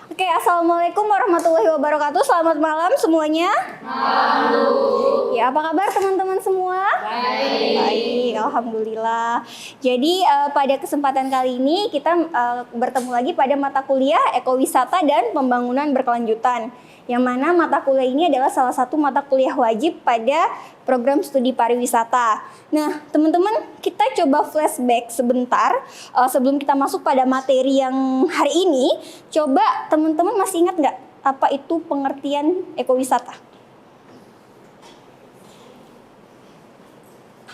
Oke, assalamualaikum warahmatullahi wabarakatuh. Selamat malam semuanya. Halo. Ya, apa kabar teman-teman semua? Baik. Baik, alhamdulillah. Jadi pada kesempatan kali ini kita bertemu lagi pada mata kuliah Ekowisata dan Pembangunan Berkelanjutan. Yang mana mata kuliah ini adalah salah satu mata kuliah wajib pada program studi pariwisata. Nah, teman-teman, kita coba flashback sebentar sebelum kita masuk pada materi yang hari ini. Coba teman-teman masih ingat nggak apa itu pengertian ekowisata?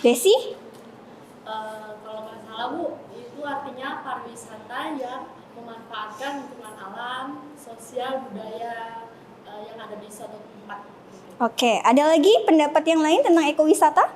Desi? Kalau nggak salah Bu, itu artinya pariwisata yang memanfaatkan lingkungan alam, sosial, budaya yang ada di suatu tempat. Oke, ada lagi pendapat yang lain tentang ekowisata?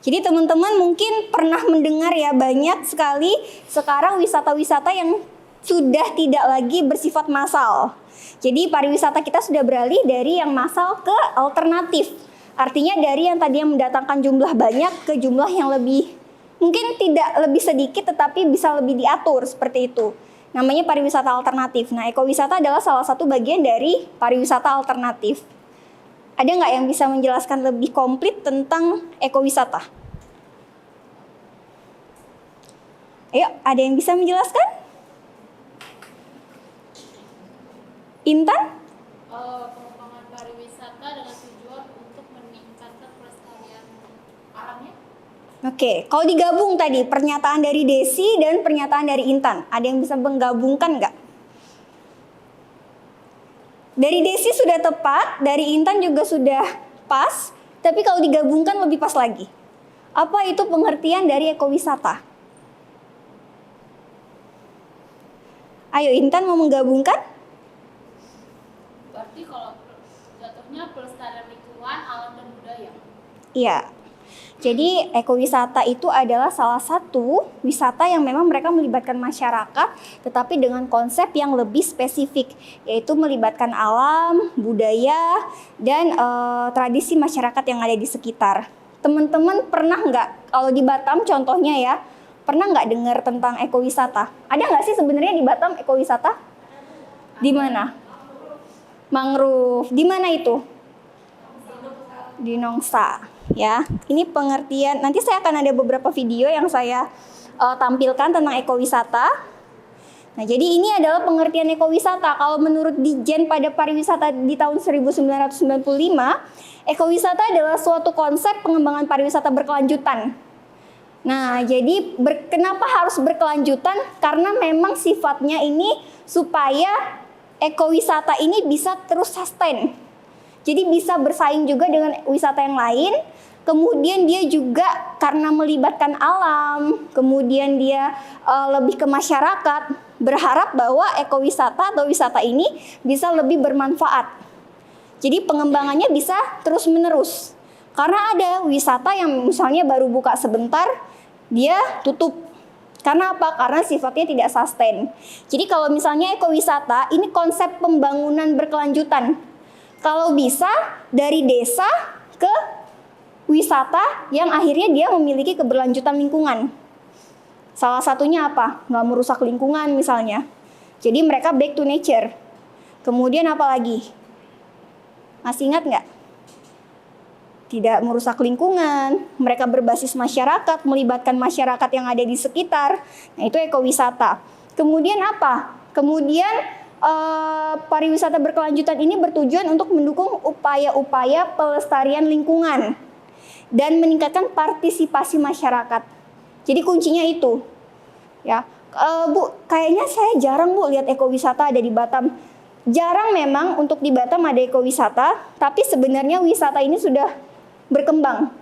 Jadi teman-teman mungkin pernah mendengar ya, banyak sekali sekarang wisata-wisata yang sudah tidak lagi bersifat massal. Jadi pariwisata kita sudah beralih dari yang massal ke alternatif. Artinya dari yang tadi yang mendatangkan jumlah banyak ke jumlah yang lebih, mungkin tidak lebih sedikit tetapi bisa lebih diatur seperti itu. Namanya pariwisata alternatif. Nah, ekowisata adalah salah satu bagian dari pariwisata alternatif. Ada nggak yang bisa menjelaskan lebih komplit tentang ekowisata? Ayo, ada yang bisa menjelaskan? Intan? Pengembangan pariwisata dengan tujuan untuk meningkatkan pelestarian alamnya. Oke, kalau digabung tadi pernyataan dari Desi dan pernyataan dari Intan, ada yang bisa menggabungkan nggak? Dari Desi sudah tepat, dari Intan juga sudah pas, tapi kalau digabungkan lebih pas lagi. Apa itu pengertian dari ekowisata? Ayo Intan mau menggabungkan? Berarti kalau jatuhnya pelestarian lingkungan, alam dan budaya. Iya. Jadi ekowisata itu adalah salah satu wisata yang memang mereka melibatkan masyarakat, tetapi dengan konsep yang lebih spesifik, yaitu melibatkan alam, budaya, dan tradisi masyarakat yang ada di sekitar. Teman-teman pernah nggak, kalau di Batam contohnya ya, pernah nggak dengar tentang ekowisata? Ada nggak sih sebenarnya di Batam ekowisata? Di mana? Mangrove. Di mana itu? Di Nongsa. Ya, ini pengertian. Nanti saya akan ada beberapa video yang saya tampilkan tentang ekowisata. Nah, jadi ini adalah pengertian ekowisata. Kalau menurut Dijen pada pariwisata di tahun 1995, ekowisata adalah suatu konsep pengembangan pariwisata berkelanjutan. Nah, jadi kenapa harus berkelanjutan? Karena memang sifatnya ini supaya ekowisata ini bisa terus sustain. Jadi bisa bersaing juga dengan wisata yang lain. Kemudian dia juga karena melibatkan alam, kemudian dia lebih ke masyarakat, berharap bahwa ekowisata atau wisata ini bisa lebih bermanfaat. Jadi pengembangannya bisa terus-menerus. Karena ada wisata yang misalnya baru buka sebentar, dia tutup. Karena apa? Karena sifatnya tidak sustain. Jadi kalau misalnya ekowisata, ini konsep pembangunan berkelanjutan. Kalau bisa dari desa ke wisata yang akhirnya dia memiliki keberlanjutan lingkungan. Salah satunya apa? Nggak merusak lingkungan misalnya. Jadi mereka back to nature. Kemudian apa lagi? Masih ingat nggak? Tidak merusak lingkungan, mereka berbasis masyarakat, melibatkan masyarakat yang ada di sekitar. Nah, itu ekowisata. Kemudian apa? Kemudian pariwisata berkelanjutan ini bertujuan untuk mendukung upaya-upaya pelestarian lingkungan dan meningkatkan partisipasi masyarakat. Jadi kuncinya itu, ya. Bu, kayaknya saya jarang Bu lihat ekowisata ada di Batam. Jarang memang untuk di Batam ada ekowisata, tapi sebenarnya wisata ini sudah berkembang.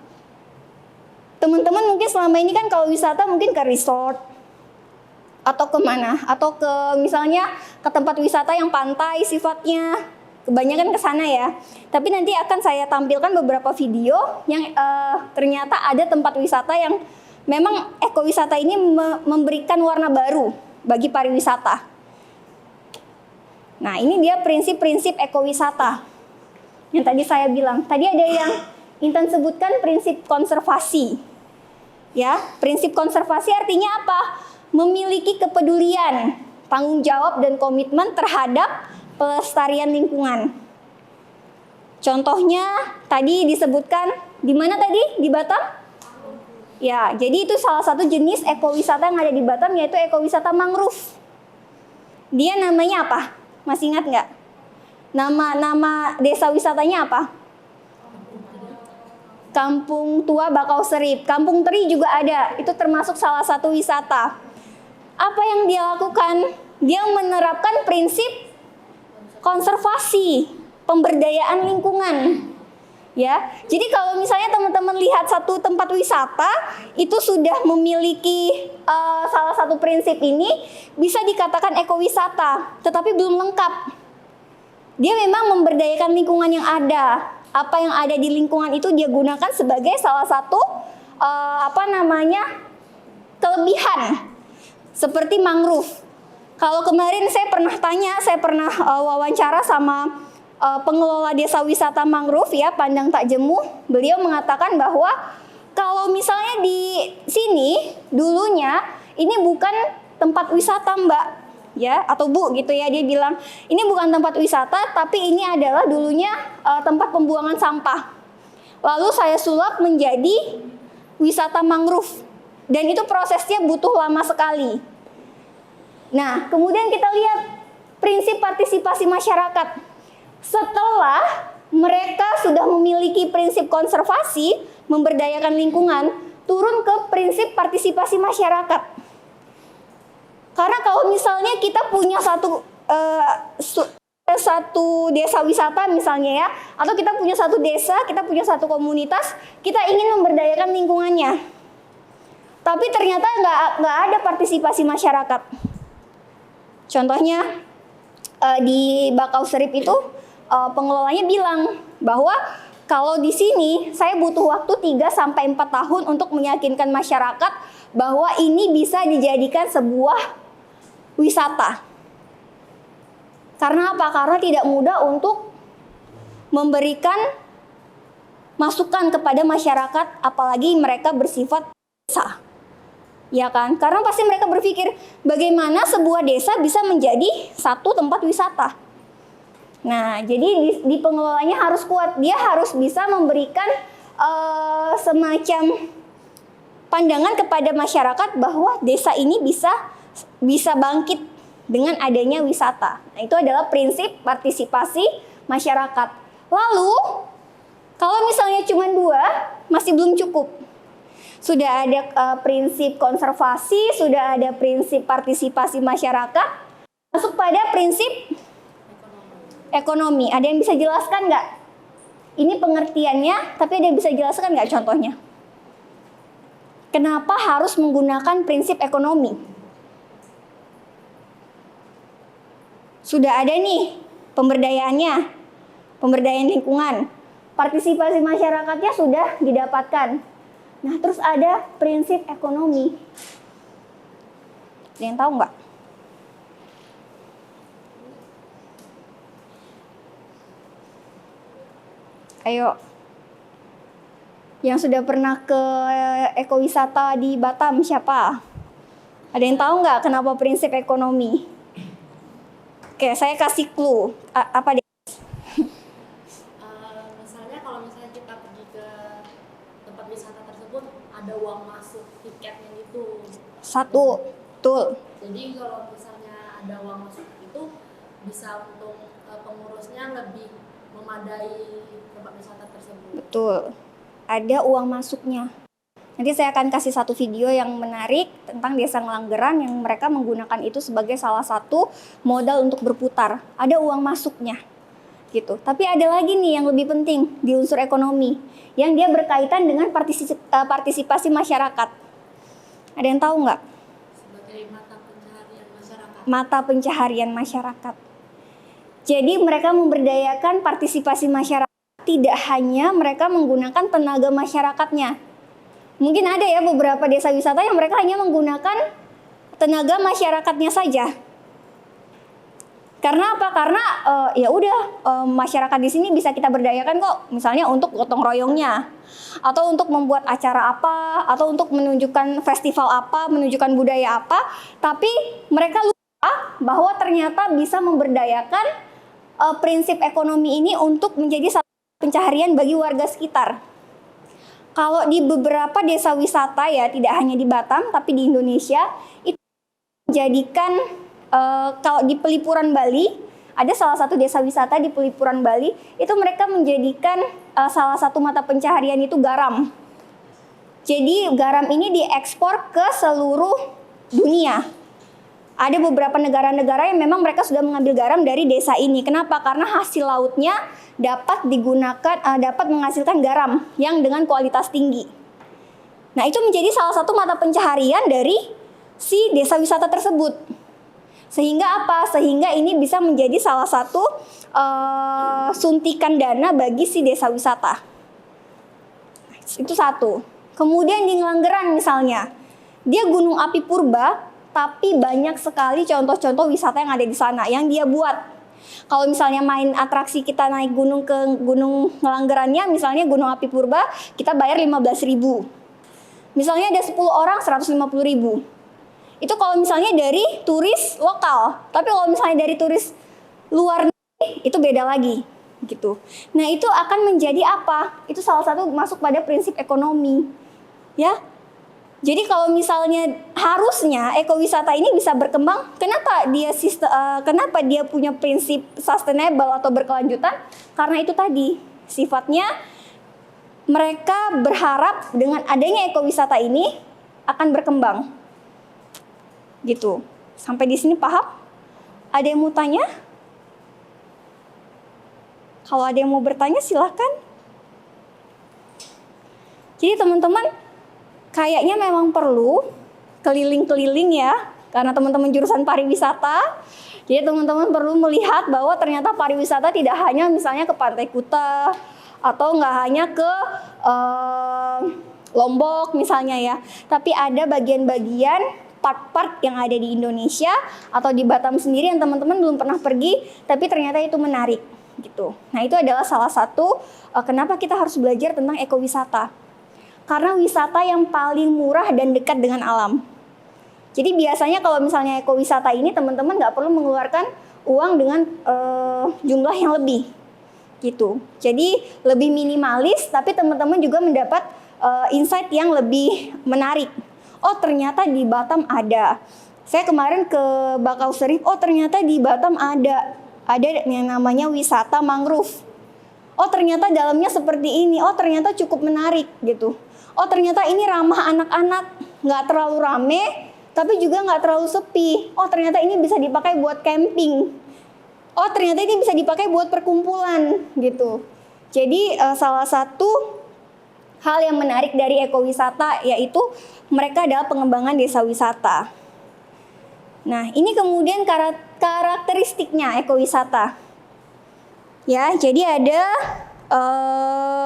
Teman-teman mungkin selama ini kan kalau wisata mungkin ke resort atau kemana, atau ke misalnya ke tempat wisata yang pantai sifatnya, kebanyakan ke sana ya. Tapi nanti akan saya tampilkan beberapa video yang ternyata ada tempat wisata yang memang ekowisata ini memberikan warna baru bagi pariwisata. Nah, ini dia prinsip-prinsip ekowisata yang tadi saya bilang. Tadi ada yang Intan sebutkan prinsip konservasi. Ya, prinsip konservasi artinya apa? Memiliki kepedulian tanggung jawab dan komitmen terhadap pelestarian lingkungan. Contohnya tadi disebutkan di mana tadi? Di Batam? Ya, jadi itu salah satu jenis ekowisata yang ada di Batam, yaitu ekowisata mangrove. Dia namanya apa? Masih ingat nggak? Nama desa wisatanya apa? Kampung Tua Bakau Serip. Kampung Teri juga ada. Itu termasuk salah satu wisata. Apa yang dia lakukan? Dia menerapkan prinsip konservasi, pemberdayaan lingkungan. Ya, jadi kalau misalnya teman-teman lihat satu tempat wisata itu sudah memiliki salah satu prinsip ini, bisa dikatakan ekowisata, tetapi belum lengkap. Dia memang memberdayakan lingkungan yang ada. Apa yang ada di lingkungan itu dia gunakan sebagai salah satu kelebihan, seperti mangrove. Kalau kemarin saya pernah wawancara sama pengelola desa wisata mangrove ya, Pandang Tak Jemu. Beliau mengatakan bahwa kalau misalnya di sini dulunya ini bukan tempat wisata Mbak ya, atau Bu gitu ya, dia bilang ini bukan tempat wisata tapi ini adalah dulunya tempat pembuangan sampah. Lalu saya sulap menjadi wisata mangrove dan itu prosesnya butuh lama sekali. Nah, kemudian kita lihat prinsip partisipasi masyarakat. Setelah mereka sudah memiliki prinsip konservasi, memberdayakan lingkungan, turun ke prinsip partisipasi masyarakat. Karena kalau misalnya kita punya satu desa wisata misalnya ya, atau kita punya satu desa, kita punya satu komunitas, kita ingin memberdayakan lingkungannya. Tapi ternyata nggak ada partisipasi masyarakat. Contohnya di Bakau Serip itu pengelolanya bilang bahwa kalau di sini saya butuh waktu 3-4 tahun untuk meyakinkan masyarakat bahwa ini bisa dijadikan sebuah wisata. Karena apa? Karena tidak mudah untuk memberikan masukan kepada masyarakat, apalagi mereka bersifat desa. Ya kan? Karena pasti mereka berpikir bagaimana sebuah desa bisa menjadi satu tempat wisata. Nah, jadi di pengelolanya harus kuat. Dia harus bisa memberikan semacam pandangan kepada masyarakat bahwa desa ini bisa bangkit dengan adanya wisata. Nah, itu adalah prinsip partisipasi masyarakat. Lalu, kalau misalnya cuma 2, masih belum cukup. Sudah ada prinsip konservasi, sudah ada prinsip partisipasi masyarakat, masuk pada prinsip ekonomi. Ada yang bisa jelaskan nggak? Ini pengertiannya, tapi ada yang bisa jelaskan nggak contohnya? Kenapa harus menggunakan prinsip ekonomi? Sudah ada nih pemberdayaannya, pemberdayaan lingkungan. Partisipasi masyarakatnya sudah didapatkan. Nah, terus ada prinsip ekonomi. Ada yang tahu nggak? Ayo. Yang sudah pernah ke ekowisata di Batam siapa? Ada yang tahu nggak kenapa prinsip ekonomi? Oke, saya kasih clue. Apa deh? Misalnya kalau misalnya kita pergi ke tempat wisata tersebut, ada uang masuk tiketnya gitu. Satu, betul. Jadi kalau misalnya ada uang masuk itu bisa untuk pengurusnya lebih memadai tempat wisata tersebut. Betul. Ada uang masuknya. Nanti saya akan kasih satu video yang menarik tentang Desa Ngelanggeran yang mereka menggunakan itu sebagai salah satu modal untuk berputar. Ada uang masuknya. Gitu. Tapi ada lagi nih yang lebih penting di unsur ekonomi yang dia berkaitan dengan partisipasi masyarakat. Ada yang tahu nggak? Sebagai mata pencaharian masyarakat. Mata pencaharian masyarakat. Jadi mereka memberdayakan partisipasi masyarakat, tidak hanya mereka menggunakan tenaga masyarakatnya. Mungkin ada ya beberapa desa wisata yang mereka hanya menggunakan tenaga masyarakatnya saja. Karena apa? Karena ya udah masyarakat di sini bisa kita berdayakan kok. Misalnya untuk gotong royongnya, atau untuk membuat acara apa, atau untuk menunjukkan festival apa, menunjukkan budaya apa. Tapi mereka lupa bahwa ternyata bisa memberdayakan prinsip ekonomi ini untuk menjadi salah satu pencaharian bagi warga sekitar. Kalau di beberapa desa wisata ya, tidak hanya di Batam tapi di Indonesia, itu menjadikan kalau di Pelipuran Bali, ada salah satu desa wisata di Pelipuran Bali, itu mereka menjadikan salah satu mata pencaharian itu garam. Jadi garam ini diekspor ke seluruh dunia. Ada beberapa negara-negara yang memang mereka sudah mengambil garam dari desa ini. Kenapa? Karena hasil lautnya dapat digunakan, dapat menghasilkan garam yang dengan kualitas tinggi. Nah, itu menjadi salah satu mata pencaharian dari si desa wisata tersebut. Sehingga apa? Sehingga ini bisa menjadi salah satu suntikan dana bagi si desa wisata. Itu satu. Kemudian di Ngelanggeran misalnya, dia gunung api purba, tapi banyak sekali contoh-contoh wisata yang ada di sana yang dia buat. Kalau misalnya main atraksi kita naik gunung ke gunung Ngelanggerannya, misalnya gunung api purba, kita bayar 15.000. Misalnya ada 10 orang 150.000. Itu kalau misalnya dari turis lokal. Tapi kalau misalnya dari turis luar negeri, itu beda lagi gitu. Nah, itu akan menjadi apa? Itu salah satu masuk pada prinsip ekonomi. Ya. Jadi kalau misalnya harusnya ekowisata ini bisa berkembang, kenapa dia punya prinsip sustainable atau berkelanjutan? Karena itu tadi, sifatnya mereka berharap dengan adanya ekowisata ini akan berkembang. Gitu. Sampai di sini paham? Ada yang mau tanya? Kalau ada yang mau bertanya silahkan. Jadi teman-teman, kayaknya memang perlu keliling-keliling ya, karena teman-teman jurusan pariwisata. Jadi teman-teman perlu melihat bahwa ternyata pariwisata tidak hanya misalnya ke Pantai Kuta atau nggak hanya ke Lombok misalnya ya, tapi ada bagian-bagian part-part yang ada di Indonesia atau di Batam sendiri yang teman-teman belum pernah pergi, tapi ternyata itu menarik gitu. Nah, itu adalah salah satu kenapa kita harus belajar tentang ekowisata. Karena wisata yang paling murah dan dekat dengan alam. Jadi biasanya kalau misalnya ekowisata ini teman-teman nggak perlu mengeluarkan uang dengan jumlah yang lebih gitu. Jadi lebih minimalis, tapi teman-teman juga mendapat insight yang lebih menarik. Oh, ternyata di Batam ada. Saya kemarin ke Bakau Serif, oh ternyata di Batam ada yang namanya wisata mangrove. Oh, ternyata dalamnya seperti ini. Oh, ternyata cukup menarik gitu. Oh, ternyata ini ramah anak-anak, nggak terlalu rame, tapi juga nggak terlalu sepi. Oh, ternyata ini bisa dipakai buat camping. Oh, ternyata ini bisa dipakai buat perkumpulan gitu. Jadi salah satu hal yang menarik dari ekowisata yaitu mereka adalah pengembangan desa wisata. Nah, ini kemudian karakteristiknya ekowisata. Ya, jadi ada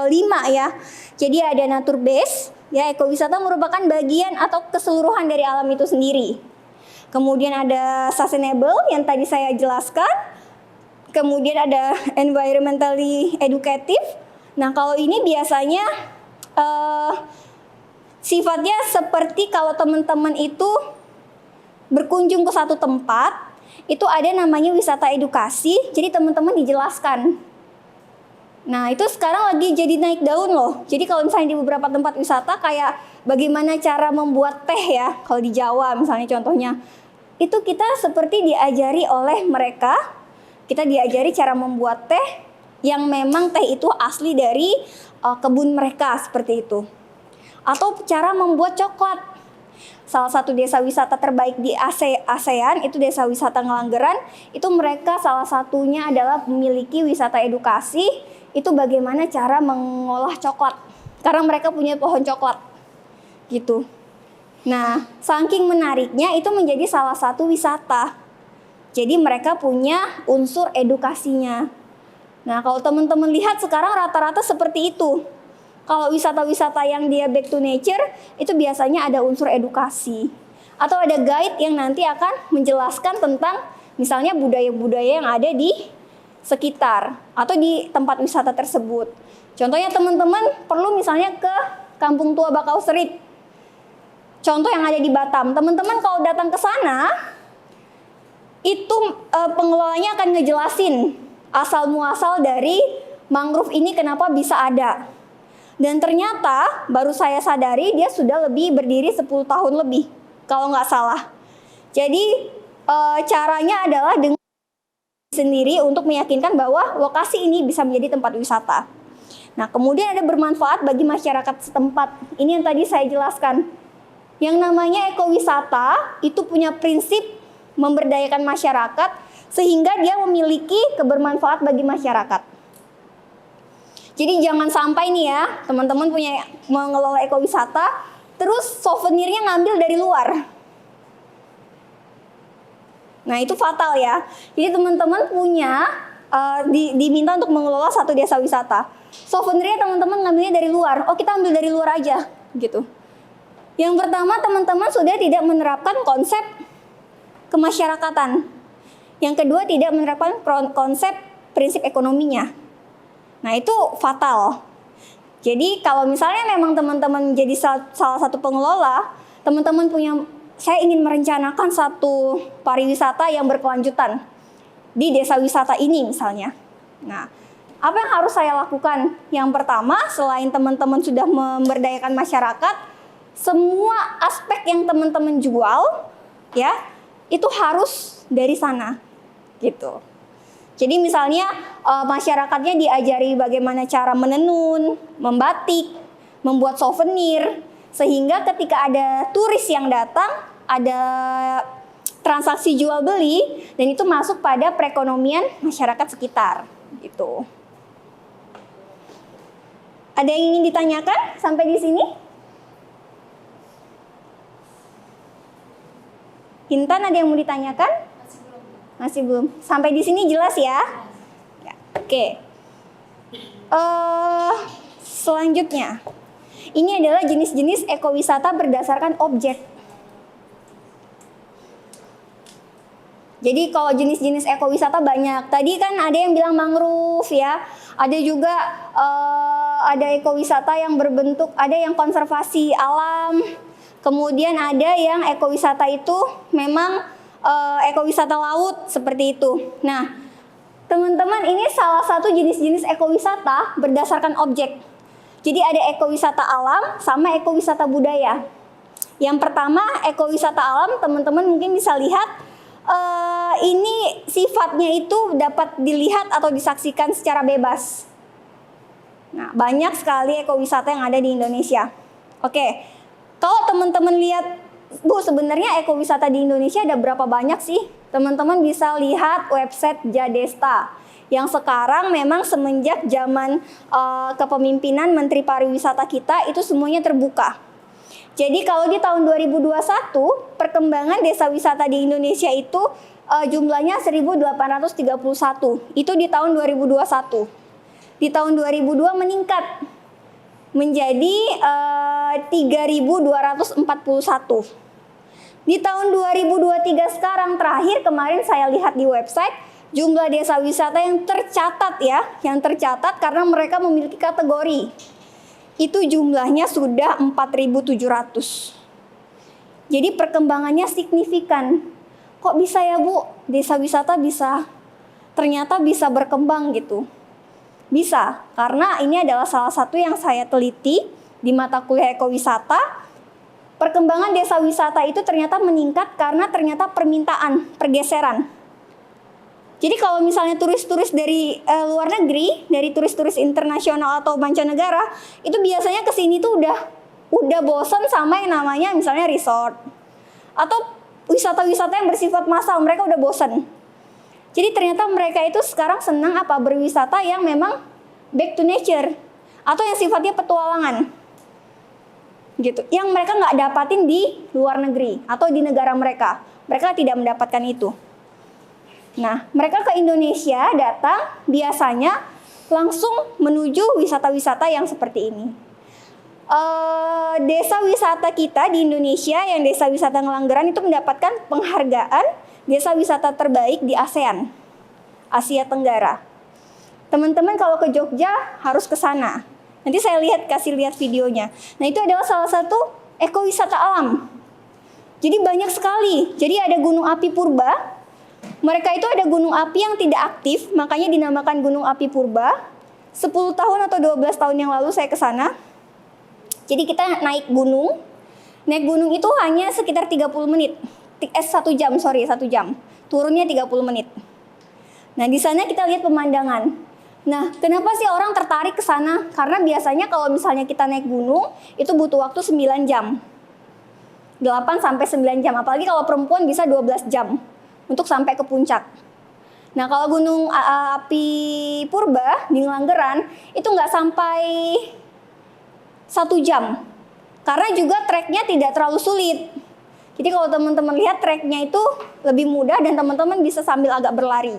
5 ya. Jadi ada nature base, ya ekowisata merupakan bagian atau keseluruhan dari alam itu sendiri. Kemudian ada sustainable yang tadi saya jelaskan. Kemudian ada environmentally educative. Nah, kalau ini biasanya sifatnya seperti kalau teman-teman itu berkunjung ke satu tempat, itu ada namanya wisata edukasi. Jadi teman-teman dijelaskan. Nah, itu sekarang lagi jadi naik daun loh. Jadi kalau misalnya di beberapa tempat wisata kayak bagaimana cara membuat teh ya, kalau di Jawa misalnya contohnya, itu kita seperti diajari oleh mereka, kita diajari cara membuat teh yang memang teh itu asli dari kebun mereka seperti itu. Atau cara membuat coklat. Salah satu desa wisata terbaik di ASEAN itu desa wisata Ngelanggeran, itu mereka salah satunya adalah memiliki wisata edukasi. Itu bagaimana cara mengolah coklat, karena mereka punya pohon coklat gitu. Nah, saking menariknya itu menjadi salah satu wisata. Jadi mereka punya unsur edukasinya. Nah, kalau teman-teman lihat sekarang rata-rata seperti itu. Kalau wisata-wisata yang dia back to nature itu biasanya ada unsur edukasi atau ada guide yang nanti akan menjelaskan tentang misalnya budaya-budaya yang ada di sekitar atau di tempat wisata tersebut. Contohnya teman-teman perlu misalnya ke Kampung Tua Bakau Serif. Contoh yang ada di Batam. Teman-teman kalau datang ke sana, itu pengelolanya akan ngejelasin asal muasal dari mangrove ini kenapa bisa ada. Dan ternyata baru saya sadari dia sudah berdiri 10 tahun lebih kalau nggak salah. Jadi caranya adalah dengan sendiri untuk meyakinkan bahwa lokasi ini bisa menjadi tempat wisata. Nah, kemudian ada bermanfaat bagi masyarakat setempat. Ini yang tadi saya jelaskan. Yang namanya ekowisata itu punya prinsip memberdayakan masyarakat sehingga dia memiliki kebermanfaat bagi masyarakat. Jadi jangan sampai nih ya, teman-teman punya mengelola ekowisata, terus souvenirnya ngambil dari luar. Nah, itu fatal ya. Jadi teman-teman punya diminta untuk mengelola satu desa wisata. Souvenirnya teman-teman ngambilnya dari luar. Oh, kita ambil dari luar aja, gitu. Yang pertama, teman-teman sudah tidak menerapkan konsep kemasyarakatan. Yang kedua, tidak menerapkan konsep prinsip ekonominya. Nah, itu fatal. Jadi kalau misalnya memang teman-teman menjadi salah satu pengelola, teman-teman saya ingin merencanakan satu pariwisata yang berkelanjutan di desa wisata ini misalnya. Nah, apa yang harus saya lakukan? Yang pertama, selain teman-teman sudah memberdayakan masyarakat, semua aspek yang teman-teman jual, ya, itu harus dari sana, gitu. Jadi misalnya masyarakatnya diajari bagaimana cara menenun, membatik, membuat souvenir, sehingga ketika ada turis yang datang, ada transaksi jual beli, dan itu masuk pada perekonomian masyarakat sekitar, gitu. Ada yang ingin ditanyakan sampai di sini? Intan, ada yang mau ditanyakan? Masih belum. Sampai di sini jelas ya? Ya, oke. Selanjutnya, ini adalah jenis-jenis ekowisata berdasarkan objek. Jadi kalau jenis-jenis ekowisata banyak. Tadi kan ada yang bilang mangrove ya. Ada juga ada ekowisata yang berbentuk, ada yang konservasi alam. Kemudian ada yang ekowisata itu memang ekowisata laut seperti itu. Nah, teman-teman, ini salah satu jenis-jenis ekowisata berdasarkan objek. Jadi ada ekowisata alam sama ekowisata budaya. Yang pertama, ekowisata alam, teman-teman mungkin bisa lihat ini sifatnya itu dapat dilihat atau disaksikan secara bebas. Nah, banyak sekali ekowisata yang ada di Indonesia. Oke, kalau teman-teman lihat, Bu, sebenarnya ekowisata di Indonesia ada berapa banyak sih? Teman-teman bisa lihat website Jadesta yang sekarang memang semenjak zaman kepemimpinan Menteri Pariwisata kita itu semuanya terbuka. Jadi kalau di tahun 2021 perkembangan desa wisata di Indonesia itu jumlahnya 1.831. Itu di tahun 2021. Di tahun 2002 meningkat menjadi 3.241. Di tahun 2023 sekarang terakhir kemarin saya lihat di website jumlah desa wisata yang tercatat ya, yang tercatat karena mereka memiliki kategori. Itu jumlahnya sudah 4.700. Jadi perkembangannya signifikan. Kok bisa ya, Bu? Desa wisata ternyata bisa berkembang gitu. Bisa, karena ini adalah salah satu yang saya teliti di mata kuliah ekowisata. Perkembangan desa wisata itu ternyata meningkat karena ternyata permintaan, pergeseran. Jadi kalau misalnya turis-turis dari luar negeri, dari turis-turis internasional atau mancanegara, itu biasanya ke sini tuh udah bosan sama yang namanya misalnya resort atau wisata-wisata yang bersifat massal, mereka udah bosan. Jadi ternyata mereka itu sekarang senang berwisata yang memang back to nature atau yang sifatnya petualangan. Gitu. Yang mereka nggak dapatin di luar negeri atau di negara mereka. Mereka tidak mendapatkan itu. Nah, mereka ke Indonesia datang biasanya langsung menuju wisata-wisata yang seperti ini. Desa wisata kita di Indonesia yang desa wisata Ngelanggeran itu mendapatkan penghargaan desa wisata terbaik di ASEAN, Asia Tenggara. Teman-teman kalau ke Jogja harus ke sana. Nanti saya kasih lihat videonya. Nah, itu adalah salah satu ekowisata alam. Jadi banyak sekali. Jadi ada gunung api purba. Mereka itu ada gunung api yang tidak aktif, makanya dinamakan gunung api purba. 10 tahun atau 12 tahun yang lalu saya ke sana. Jadi kita naik gunung. Naik gunung itu hanya sekitar 30 menit. 1 jam, 1 jam. Turunnya 30 menit. Nah, di sana kita lihat pemandangan. Nah, kenapa sih orang tertarik ke sana? Karena biasanya kalau misalnya kita naik gunung, itu butuh waktu 9 jam. 8 sampai 9 jam. Apalagi kalau perempuan bisa 12 jam untuk sampai ke puncak. Nah, kalau gunung api purba di Ngelanggeran, itu nggak sampai 1 jam. Karena juga treknya tidak terlalu sulit. Jadi kalau teman-teman lihat treknya itu lebih mudah dan teman-teman bisa sambil agak berlari.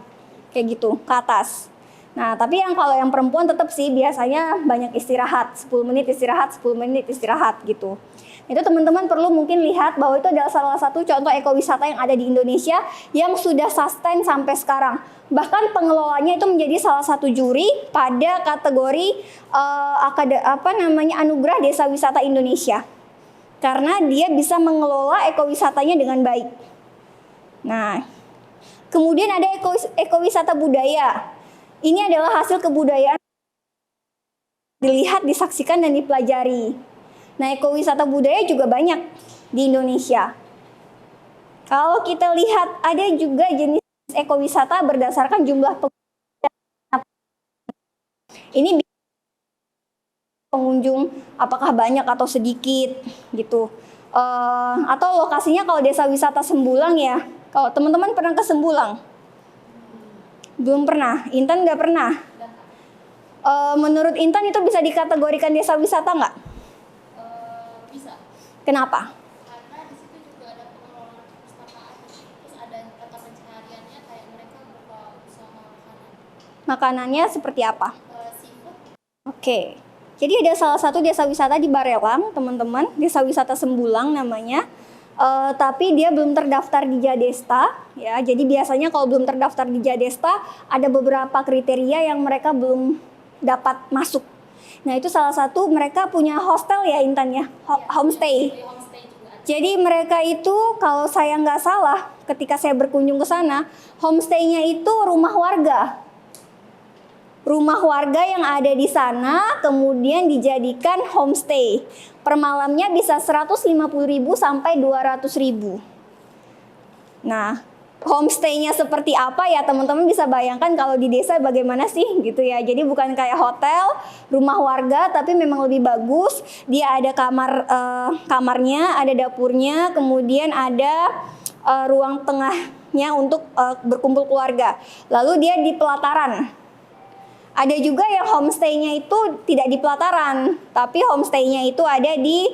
Kayak gitu, ke atas. Nah, tapi kalau yang perempuan tetap sih biasanya banyak istirahat. 10 menit istirahat, 10 menit istirahat gitu. Itu teman-teman perlu mungkin lihat bahwa itu adalah salah satu contoh ekowisata yang ada di Indonesia yang sudah sustain sampai sekarang. Bahkan pengelolanya itu menjadi salah satu juri pada kategori Anugerah Desa Wisata Indonesia. Karena dia bisa mengelola ekowisatanya dengan baik. Nah, kemudian ada ekowisata budaya. Ini adalah hasil kebudayaan dilihat, disaksikan, dan dipelajari. Nah, ekowisata budaya juga banyak di Indonesia. Kalau kita lihat ada juga jenis ekowisata berdasarkan jumlah ini pengunjung apakah banyak atau sedikit gitu. Atau lokasinya kalau desa wisata Sembulang ya. Kalau teman-teman pernah ke Sembulang? Belum pernah. Intan nggak pernah. Menurut Intan itu bisa dikategorikan desa wisata nggak? Bisa. Kenapa? Karena di situ juga ada pengelolaan perpustakaan, terus ada mata pencahariannya kayak mereka buka usaha makanan. Makanannya seperti apa? Seafood. Oke. Jadi ada salah satu desa wisata di Barelang, teman-teman. Desa wisata Sembulang namanya. Tapi dia belum terdaftar di Jadesta, ya. Jadi biasanya kalau belum terdaftar di Jadesta, ada beberapa kriteria yang mereka belum dapat masuk. Nah, itu salah satu mereka punya hostel ya, Intan ya, homestay. Jadi mereka itu kalau saya nggak salah, ketika saya berkunjung ke sana, homestay-nya itu rumah warga. Rumah warga yang ada di sana kemudian dijadikan homestay. Per malamnya bisa 150.000 sampai 200.000. Nah, homestay-nya seperti apa ya teman-teman bisa bayangkan kalau di desa bagaimana sih gitu ya. Jadi bukan kayak hotel, rumah warga, tapi memang lebih bagus. Dia ada kamarnya, ada dapurnya, kemudian ada ruang tengahnya untuk berkumpul keluarga. Lalu dia di pelataran. Ada juga yang homestay-nya itu tidak di pelataran, tapi homestay-nya itu ada di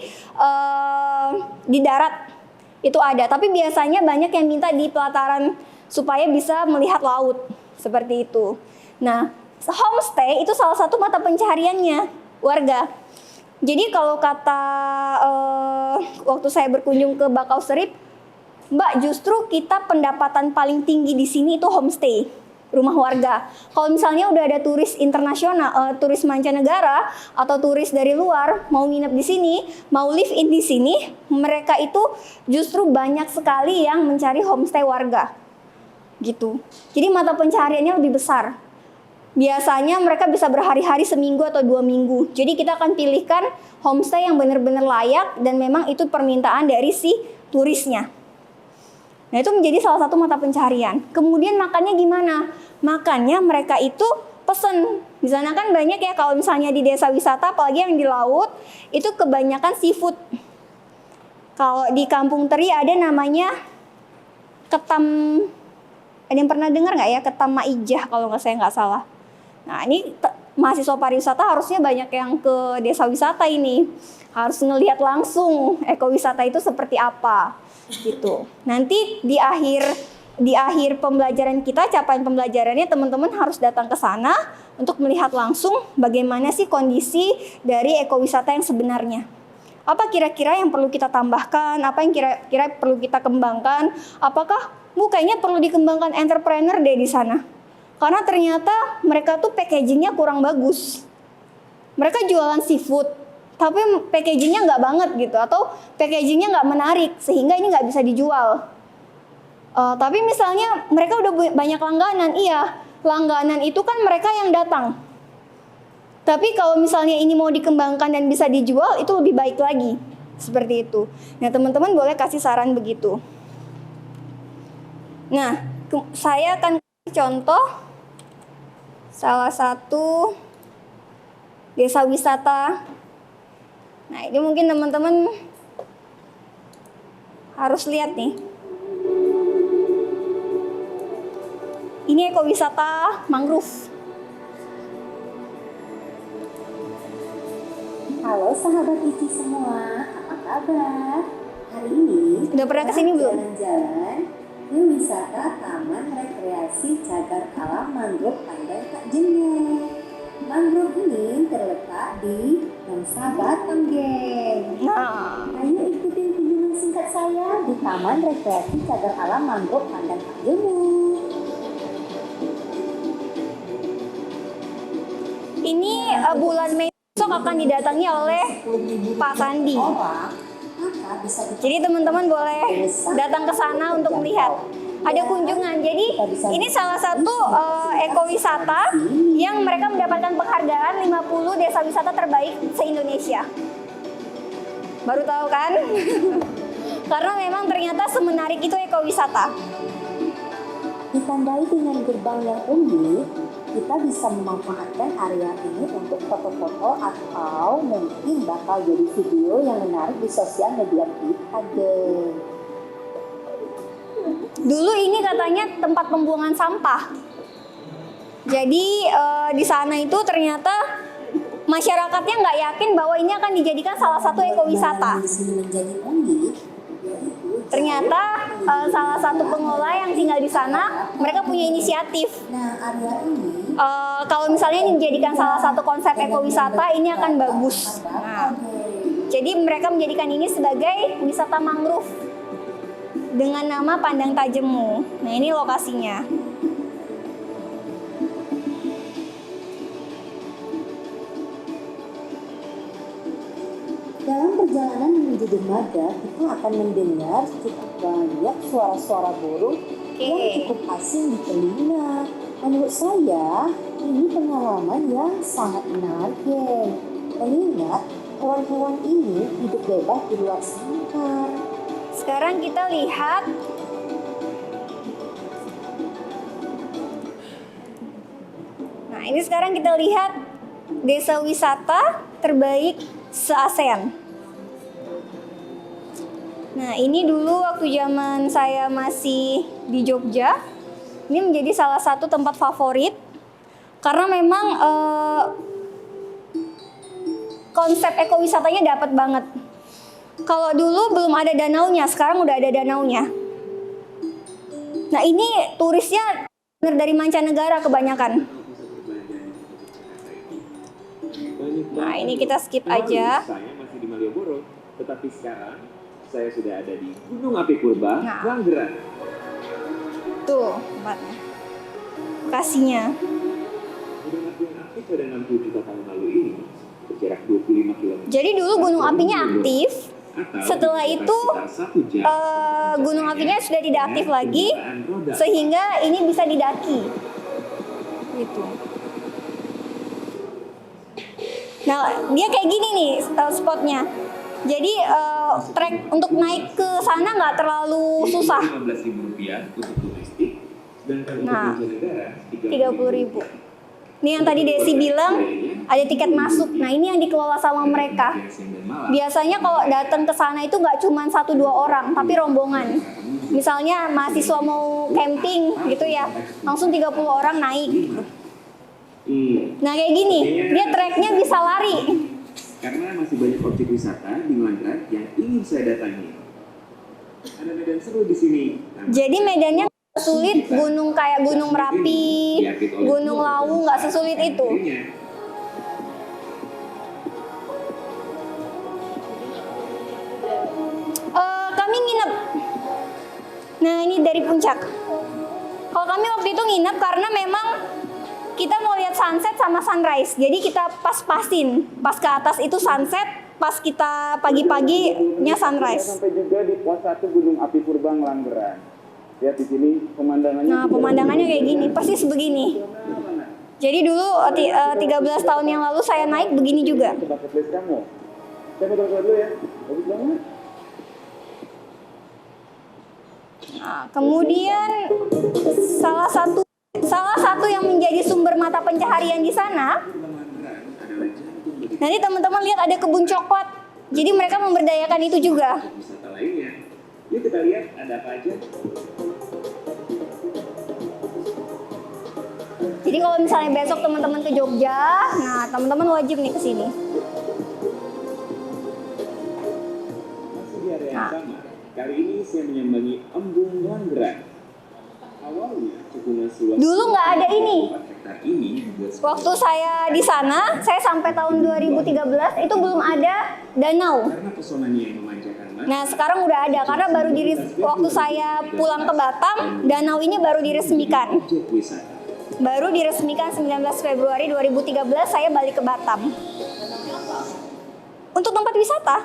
darat. Itu ada, tapi biasanya banyak yang minta di pelataran supaya bisa melihat laut, seperti itu. Nah, homestay itu salah satu mata pencahariannya warga. Jadi kalau kata waktu saya berkunjung ke Bakau Serip, Mbak, justru kita pendapatan paling tinggi di sini itu homestay. Rumah warga. Kalau misalnya udah ada turis internasional, turis mancanegara atau turis dari luar mau nginep di sini, mau live in di sini, mereka itu justru banyak sekali yang mencari homestay warga. Gitu. Jadi mata pencahariannya lebih besar. Biasanya mereka bisa berhari-hari, seminggu atau 2 minggu. Jadi kita akan pilihkan homestay yang benar-benar layak dan memang itu permintaan dari si turisnya. Nah, itu menjadi salah satu mata pencaharian. Kemudian makannya gimana? Makannya mereka itu pesen. Di sana kan banyak ya kalau misalnya di desa wisata, apalagi yang di laut, itu kebanyakan seafood. Kalau di Kampung Teri ada namanya ketam, ada yang pernah dengar nggak ya? Ketam Maijah kalau saya nggak salah. Nah, ini mahasiswa pariwisata harusnya banyak yang ke desa wisata ini. Harus ngelihat langsung ekowisata itu seperti apa. Gitu. Nanti di akhir pembelajaran kita, capaian pembelajarannya teman-teman harus datang ke sana untuk melihat langsung bagaimana sih kondisi dari ekowisata yang sebenarnya. Apa kira-kira yang perlu kita tambahkan, apa yang kira-kira perlu kita kembangkan, apakah kayaknya perlu dikembangkan entrepreneur deh di sana. Karena ternyata mereka tuh packagingnya kurang bagus. Mereka jualan seafood, tapi packagingnya nggak banget gitu, atau packagingnya nggak menarik sehingga ini nggak bisa dijual. Tapi misalnya mereka udah banyak langganan, iya, langganan itu kan mereka yang datang. Tapi kalau misalnya ini mau dikembangkan dan bisa dijual, itu lebih baik lagi. Seperti itu. Nah, teman-teman boleh kasih saran begitu. Nah, saya akan kasih contoh salah satu desa wisata. Nah, ini mungkin teman-teman harus lihat nih. Ini ekowisata mangrove. Halo sahabat ICI semua, apa kabar? Hari ini Udah pernah kesini belum? Jalan-jalan ke wisata Taman Rekreasi Cagar Alam Mangrove Pandan Kak Jengel. Mangrove ini terletak di Nusa Batam, geng. Nah, Ayo ikutin kunjungan singkat saya di Taman Rekreasi Cagar Alam Mangrove Pandan Kak Jengel. ini bulan Mei besok akan didatangi oleh Pak Sandi. Orang, maka bisa Jadi teman-teman boleh datang ke sana untuk melihat. Ada kunjungan. Jadi ini salah satu ekowisata yang mereka mendapatkan penghargaan 50 desa wisata terbaik se-Indonesia. Baru tahu kan? Karena memang ternyata semenarik itu ekowisata. ditandai dengan gerbang yang unik, kita bisa memanfaatkan area ini untuk foto-foto atau mungkin bakal jadi video yang menarik di sosial media kita deh. Dulu ini katanya tempat pembuangan sampah. Jadi di sana itu ternyata masyarakatnya nggak yakin bahwa ini akan dijadikan salah satu ekowisata. Yang di sini menjadi unik, yaitu Ternyata salah satu pengelola yang tinggal di sana, mereka punya inisiatif. nah area ini Kalau misalnya ini dijadikan salah satu konsep ekowisata, ini akan bagus. Nah, jadi mereka menjadikan ini sebagai wisata mangrove dengan nama Pandang Tajemu. Nah, ini lokasinya. dalam perjalanan menuju dermaga, kita akan mendengar cukup banyak suara-suara burung yang cukup asing di telinga. Menurut saya, ini pengalaman yang sangat menarik, geng. Mengingat hewan-hewan ini hidup bebas di luar sangkar. Sekarang kita lihat Nah, ini sekarang kita lihat desa wisata terbaik se-ASEAN. Nah, ini dulu waktu zaman saya masih di Jogja, ini menjadi salah satu tempat favorit karena memang konsep ekowisatanya dapat banget. Kalau dulu belum ada danaunya, sekarang udah ada danaunya. Nah, ini turisnya bener dari mancanegara kebanyakan. Nah, ini kita skip aja. Saya masih di Malioboro, tetapi sekarang saya sudah ada di Gunung Api Purba, Nah. Langgeran. Tuh tempatnya. Lokasinya. Gunung Api yang aktif pada 60 juta tahun lalu ini berjarak 25 km. Jadi dulu gunung apinya aktif. Atau Setelah sekitar itu 1 jam. gunung apinya sudah tidak aktif dengan lagi, kendaraan roda. sehingga ini bisa didaki. Gitu. Nah, dia kayak gini nih spotnya. Jadi trek untuk naik ke sana nggak terlalu susah. Rp15.000 untuk turistik, sedangkan Nah, untuk mancanegara 30.000. Ini yang tadi Desi bilang ada tiket masuk. Nah, ini yang dikelola sama mereka. Biasanya kalau datang ke sana itu nggak cuma 1-2 orang, tapi rombongan. Misalnya mahasiswa mau camping gitu ya, langsung 30 orang naik. Nah, kayak gini, dia treknya bisa lari. Karena masih banyak objek wisata di Langgeran yang ingin saya datangi. Ada medan seru di sini. Jadi medannya nggak sulit, gunung kayak Gunung Merapi, Gunung Lawu nggak sesulit itu. Kami nginep. Nah, ini dari puncak. Kalau kami waktu itu nginep karena memang kita mau lihat sunset sama sunrise. Jadi kita pas-pasin. Pas ke atas itu sunset, pas kita pagi-paginya sunrise. Sampai juga di pos 1 Gunung Api Purba Langgeran. Lihat di sini pemandangannya. Nah, pemandangannya kayak gini, persis begini. Jadi dulu 13 tahun yang lalu saya naik begini juga. Bucket list kamu. Saya foto dulu ya. Bagus banget. Nah, kemudian salah satu yang menjadi sumber mata pencaharian di sana. Nanti teman-teman lihat ada kebun coklat. Jadi mereka memberdayakan itu juga. Wisata lainnya. Yuk kita lihat ada apa aja. Jadi kalau misalnya besok teman-teman ke Jogja, nah teman-teman wajib nih ke sini. Masih di area yang sama. Kali ini saya menyambangi Embung Langgeran. Awalnya cekungan seluas Dulu nggak ada ini. 4 hektar ini dibuat Waktu saya di sana, saya sampai tahun 2013 itu belum ada danau. karena pesonanya yang memanjakan mata. Nah sekarang udah ada karena waktu saya pulang ke Batam, danau ini baru diresmikan. Objek wisata. Baru diresmikan 19 Februari 2013 saya balik ke Batam. Untuk tempat wisata.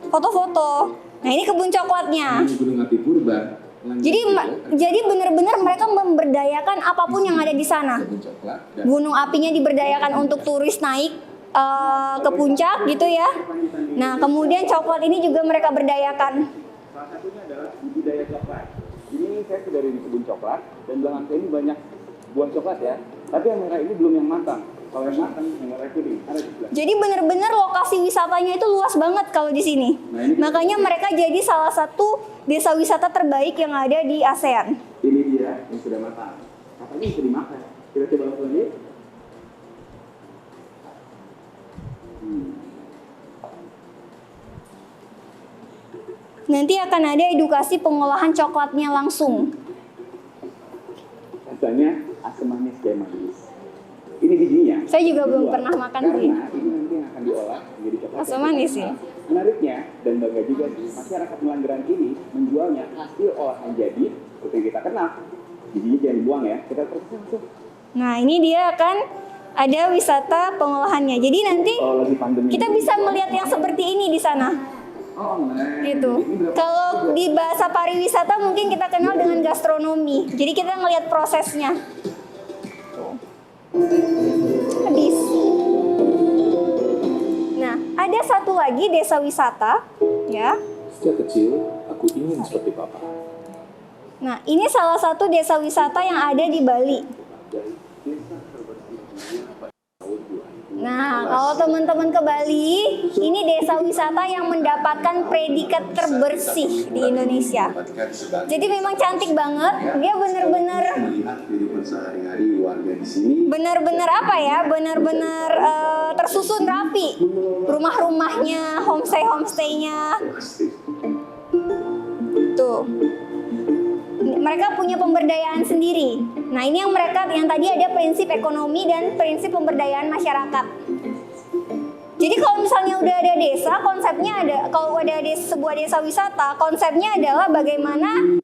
Foto-foto. Nah ini kebun coklatnya. Ini Gunung Api Purba. Jadi benar-benar mereka memberdayakan apapun yang ada di sana. Kebun coklat dan Gunung apinya diberdayakan untuk turis naik ke puncak gitu ya. Nah kemudian coklat ini juga mereka berdayakan. salah satunya adalah budidaya coklat. Ini saya sudah di kebun coklat dan belakang saya ini banyak buah coklat ya. Tapi yang merah ini belum yang matang. Kalau yang matang yang merah kuning ada di sebelah. Jadi benar-benar lokasi wisatanya itu luas banget kalau di sini. Makanya mereka jadi salah satu desa wisata terbaik yang ada di ASEAN. Ini dia yang sudah matang. Katanya bisa dimakan. Kita coba langsung aja. Nanti akan ada edukasi pengolahan coklatnya langsung. Rasanya asam manis kayak manis. Ini bijinya. Saya juga belum Dijual. pernah makan Karena sih. ini nanti yang akan diolah menjadi coklat. Asam manis ya. Menariknya dan bangga juga sih, masyarakat Melanggeran ini menjualnya hasil olahan jadi seperti yang kita kenal. Bijinya jangan dibuang ya. Kita terus langsung. Nah ini dia akan ada wisata pengolahannya. Jadi nanti Kalau lagi pandemi. kita bisa melihat yang seperti ini di sana. Oh, nah. Gitu. Kalau di bahasa pariwisata mungkin kita kenal dengan gastronomi. Jadi kita ngelihat prosesnya. Tuh. Habis. Nah, ada satu lagi desa wisata, ya. Sejak kecil, aku ingin seperti papa. Nah, ini salah satu desa wisata yang ada di Bali. Dari desa terbersih dunia pada tahun 2000. Nah, kalau teman-teman ke Bali, ini desa wisata yang mendapatkan predikat terbersih di Indonesia. Jadi memang cantik banget. Dia bener-bener Melihat kehidupan sehari-hari warga di sini. bener-bener apa ya? Bener-bener tersusun rapi. Rumah-rumahnya, homestay-homestaynya. Tuh. Mereka punya pemberdayaan sendiri. Nah, ini yang tadi ada prinsip ekonomi dan prinsip pemberdayaan masyarakat. Jadi kalau misalnya udah ada desa, konsepnya kalau ada sebuah desa wisata, konsepnya adalah bagaimana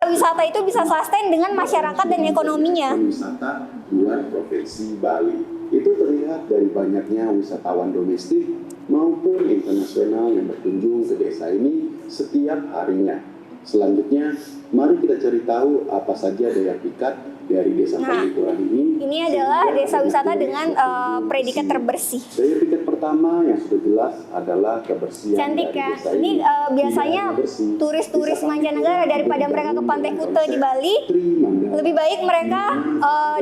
wisata itu bisa sustain dengan masyarakat dan ekonominya. Wisata luar provinsi Bali. Itu terlihat dari banyaknya wisatawan domestik maupun internasional yang berkunjung ke desa ini setiap harinya. Selanjutnya, mari kita cari tahu apa saja daya pikat dari desa Panglipuran ini. Ini adalah desa wisata dengan predikat terbersih. Daya pikat pertama yang sudah jelas adalah kebersihan. Cantik dari ya. desa Ini biasanya Tidak bersih. turis-turis mancanegara daripada mereka ke Pantai Kuta di Bali, lebih baik mereka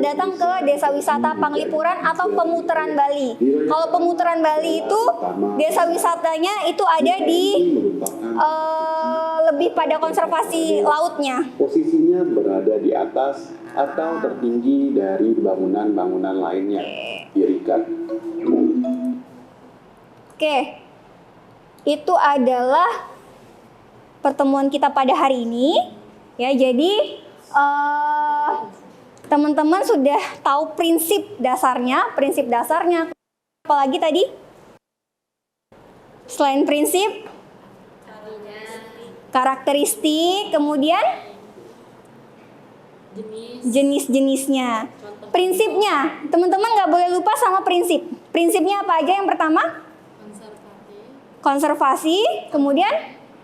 datang ke desa wisata Panglipuran atau pemutaran Bali. Kalau pemutaran Bali itu desa wisatanya itu ada di lebih pada konservasi lautnya. Posisinya berada di atas atau tertinggi dari bangunan-bangunan lainnya. Irikan. Oke, itu adalah pertemuan kita pada hari ini. Ya, jadi teman-teman sudah tahu prinsip dasarnya. Apalagi tadi? Selain prinsip, karakteristik, kemudian jenis-jenisnya. Prinsipnya, teman-teman nggak boleh lupa sama prinsip. Prinsipnya apa aja? Yang pertama, konservasi, kemudian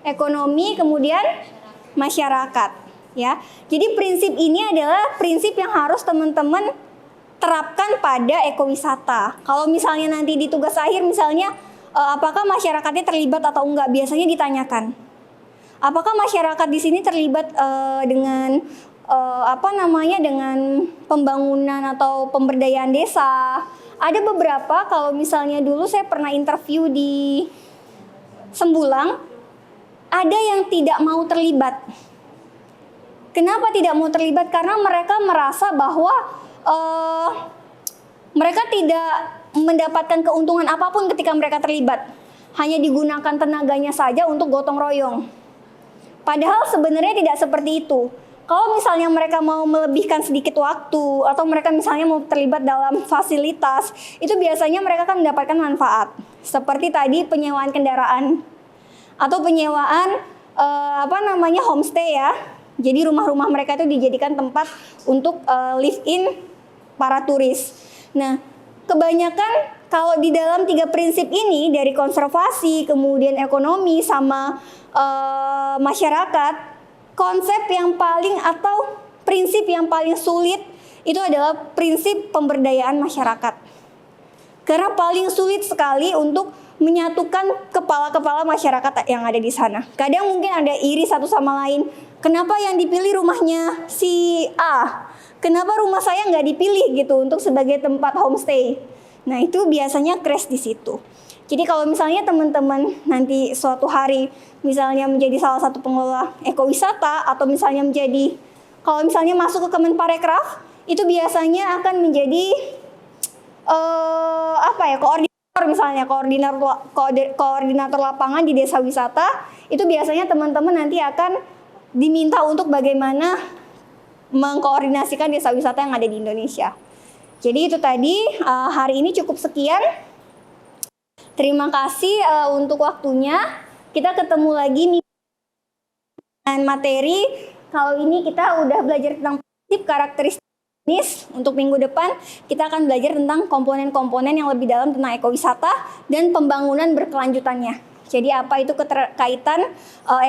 ekonomi, kemudian masyarakat. Ya. Jadi prinsip ini adalah prinsip yang harus teman-teman terapkan pada ekowisata. Kalau misalnya nanti di tugas akhir misalnya apakah masyarakatnya terlibat atau enggak, biasanya ditanyakan. Apakah masyarakat di sini terlibat dengan dengan pembangunan atau pemberdayaan desa? Ada beberapa, kalau misalnya dulu saya pernah interview di Sembulang, ada yang tidak mau terlibat. Kenapa tidak mau terlibat? Karena mereka merasa bahwa mereka tidak mendapatkan keuntungan apapun ketika mereka terlibat. Hanya digunakan tenaganya saja untuk gotong royong. Padahal sebenarnya tidak seperti itu. Kalau misalnya mereka mau melebihkan sedikit waktu atau mereka misalnya mau terlibat dalam fasilitas, itu biasanya mereka akan mendapatkan manfaat. Seperti tadi penyewaan kendaraan atau penyewaan homestay ya. Jadi rumah-rumah mereka itu dijadikan tempat untuk live in para turis. Nah, kebanyakan kalau di dalam 3 prinsip ini dari konservasi, kemudian ekonomi sama masyarakat, konsep yang paling atau prinsip yang paling sulit itu adalah prinsip pemberdayaan masyarakat. Karena paling sulit sekali untuk menyatukan kepala-kepala masyarakat yang ada di sana. Kadang mungkin ada iri satu sama lain. Kenapa yang dipilih rumahnya si A? Kenapa rumah saya nggak dipilih gitu untuk sebagai tempat homestay? Nah itu biasanya crash di situ. Jadi kalau misalnya teman-teman nanti suatu hari misalnya menjadi salah satu pengelola ekowisata atau misalnya kalau misalnya masuk ke Kemenparekraf, itu biasanya akan menjadi koordinator misalnya, koordinator lapangan di desa wisata. Itu biasanya teman-teman nanti akan diminta untuk bagaimana mengkoordinasikan desa wisata yang ada di Indonesia. Jadi itu tadi, hari ini cukup sekian. Terima kasih untuk waktunya. Kita ketemu lagi dengan materi. Kalau ini kita udah belajar tentang prinsip karakteristik bisnis. Untuk minggu depan kita akan belajar tentang komponen-komponen yang lebih dalam tentang ekowisata dan pembangunan berkelanjutannya. Jadi apa itu keterkaitan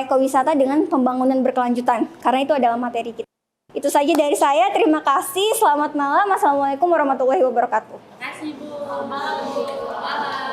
ekowisata dengan pembangunan berkelanjutan? Karena itu adalah materi kita. Itu saja dari saya. Terima kasih. Selamat malam. Assalamualaikum warahmatullahi wabarakatuh. Terima kasih Bu. Selamat malam Bu. Bye.